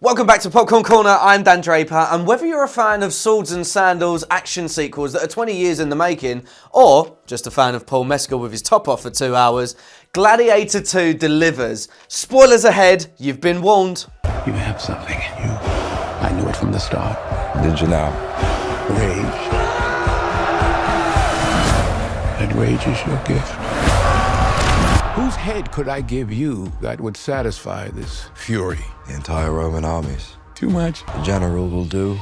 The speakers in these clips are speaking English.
Welcome back to Popcorn Corner, I'm Dan Draper, and whether you're a fan of swords and sandals action sequels that are 20 years in the making, or just a fan of Paul Mescal with his top off for 2 hours, Gladiator 2 delivers. Spoilers ahead, you've been warned. You have something in you. I knew it from the start. Did you now? Rage. And rage is your gift. Whose head could I give you that would satisfy this fury? The entire Roman armies. Too much? The general will do.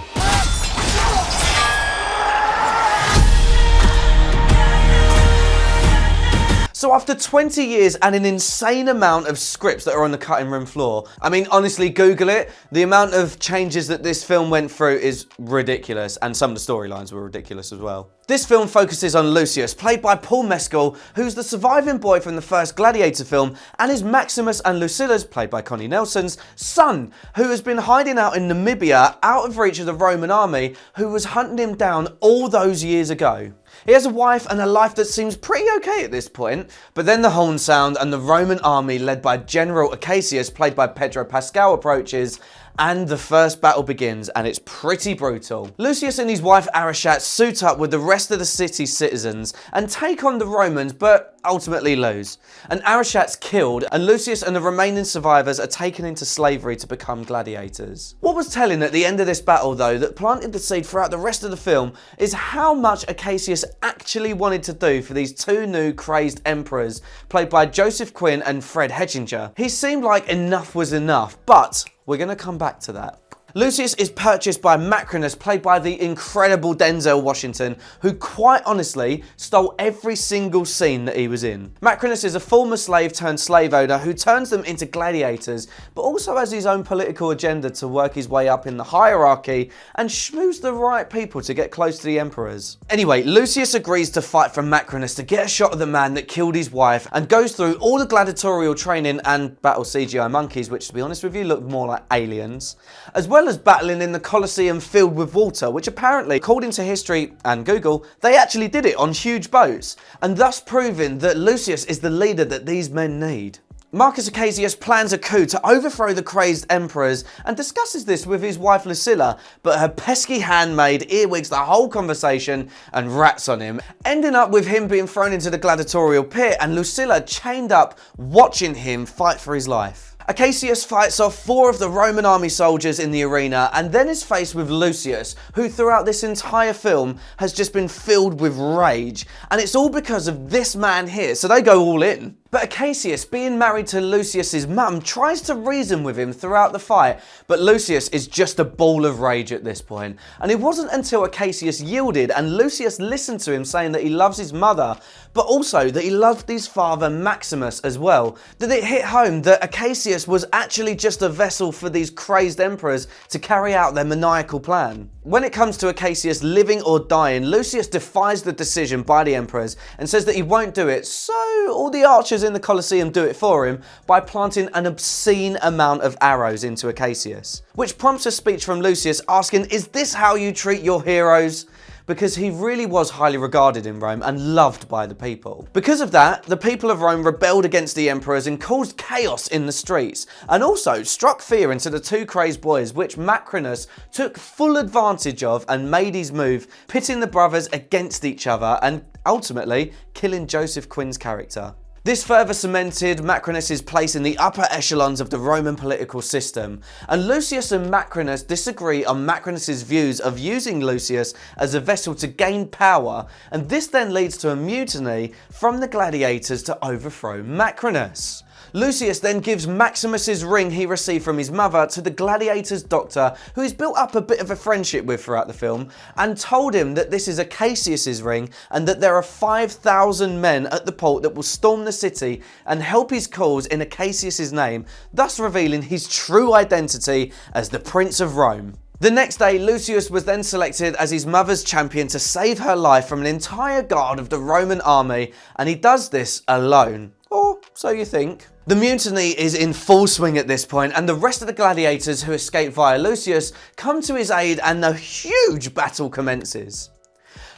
So after 20 years and an insane amount of scripts that are on the cutting room floor, I mean, honestly, Google it. The amount of changes that this film went through is ridiculous, and some of the storylines were ridiculous as well. This film focuses on Lucius, played by Paul Mescal, who's the surviving boy from the first Gladiator film, and is Maximus and Lucilla's, played by Connie Nelson's, son, who has been hiding out in Namibia, out of reach of the Roman army, who was hunting him down all those years ago. He has a wife and a life that seems pretty okay at this point, but then the horn sound and the Roman army led by General Acacius, played by Pedro Pascal, approaches, and the first battle begins, and it's pretty brutal. Lucius and his wife Arichat suit up with the rest of the city's citizens and take on the Romans, but ultimately lose. And Arichat's killed, and Lucius and the remaining survivors are taken into slavery to become gladiators. What was telling at the end of this battle, though, that planted the seed throughout the rest of the film, is how much Acacius actually wanted to do for these two new crazed emperors, played by Joseph Quinn and Fred Hettinger. He seemed like enough was enough, but we're going to come back to that. Lucius is purchased by Macrinus, played by the incredible Denzel Washington, who quite honestly stole every single scene that he was in. Macrinus is a former slave turned slave owner who turns them into gladiators, but also has his own political agenda to work his way up in the hierarchy and schmooze the right people to get close to the emperors. Anyway, Lucius agrees to fight for Macrinus to get a shot of the man that killed his wife, and goes through all the gladiatorial training and battle CGI monkeys, which to be honest with you look more like aliens, as well as battling in the Colosseum filled with water, which apparently, according to history and Google, they actually did it on huge boats, and thus proving that Lucius is the leader that these men need. Marcus Acacius plans a coup to overthrow the crazed emperors and discusses this with his wife Lucilla, but her pesky handmaid earwigs the whole conversation and rats on him, ending up with him being thrown into the gladiatorial pit and Lucilla chained up watching him fight for his life. Acacius fights off 4 of the Roman army soldiers in the arena and then is faced with Lucius, who throughout this entire film has just been filled with rage, and it's all because of this man here, so they go all in. But Acacius, being married to Lucius's mum, tries to reason with him throughout the fight, but Lucius is just a ball of rage at this point. And it wasn't until Acacius yielded and Lucius listened to him saying that he loves his mother, but also that he loved his father Maximus as well, that it hit home that Acacius was actually just a vessel for these crazed emperors to carry out their maniacal plan. When it comes to Acacius living or dying, Lucius defies the decision by the emperors and says that he won't do it, so all the archers in the Colosseum do it for him by planting an obscene amount of arrows into Acacius. Which prompts a speech from Lucius asking, "Is this how you treat your heroes?" Because he really was highly regarded in Rome and loved by the people. Because of that, the people of Rome rebelled against the emperors and caused chaos in the streets, and also struck fear into the 2 crazed boys, which Macrinus took full advantage of and made his move, pitting the brothers against each other and ultimately killing Joseph Quinn's character. This further cemented Macrinus' place in the upper echelons of the Roman political system, and Lucius and Macrinus disagree on Macrinus' views of using Lucius as a vessel to gain power, and this then leads to a mutiny from the gladiators to overthrow Macrinus. Lucius then gives Maximus's ring he received from his mother to the gladiator's doctor, who he's built up a bit of a friendship with throughout the film, and told him that this is Acacius's ring and that there are 5,000 men at the port that will storm the city and help his cause in Acacius's name, thus revealing his true identity as the Prince of Rome. The next day, Lucius was then selected as his mother's champion to save her life from an entire guard of the Roman army, and he does this alone. Or so you think. The mutiny is in full swing at this point, and the rest of the gladiators who escape via Lucius come to his aid and a huge battle commences.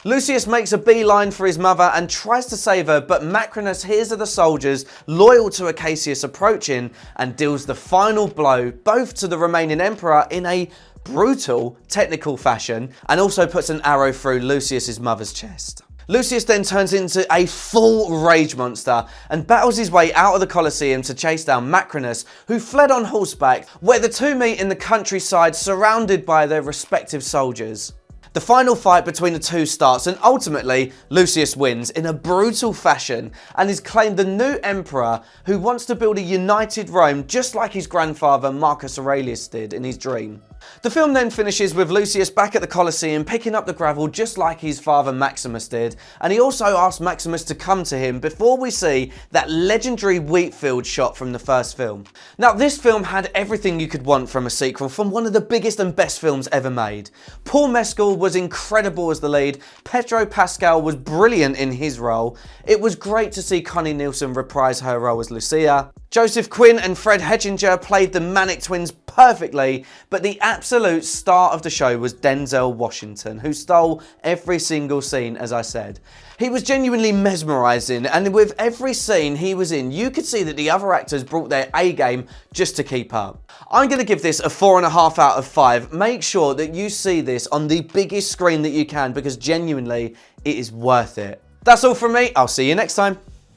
Lucius makes a beeline for his mother and tries to save her, but Macrinus hears of the soldiers loyal to Acacius approaching and deals the final blow both to the remaining emperor in a brutal technical fashion and also puts an arrow through Lucius's mother's chest. Lucius then turns into a full rage monster and battles his way out of the Colosseum to chase down Macrinus, who fled on horseback, where the two meet in the countryside surrounded by their respective soldiers. The final fight between the two starts and ultimately Lucius wins in a brutal fashion and is claimed the new emperor who wants to build a united Rome just like his grandfather Marcus Aurelius did in his dream. The film then finishes with Lucius back at the Colosseum picking up the gravel just like his father Maximus did, and he also asked Maximus to come to him before we see that legendary wheat field shot from the first film. Now this film had everything you could want from a sequel from one of the biggest and best films ever made. Paul Mescal was incredible as the lead, Pedro Pascal was brilliant in his role, it was great to see Connie Nielsen reprise her role as Lucia, Joseph Quinn and Fred Hettinger played the Manic Twins perfectly, but the absolute star of the show was Denzel Washington, who stole every single scene, as I said. He was genuinely mesmerising, and with every scene he was in, you could see that the other actors brought their A game just to keep up. I'm going to give this a 4.5 out of 5. Make sure that you see this on the biggest screen that you can, because genuinely, it is worth it. That's all from me. I'll see you next time.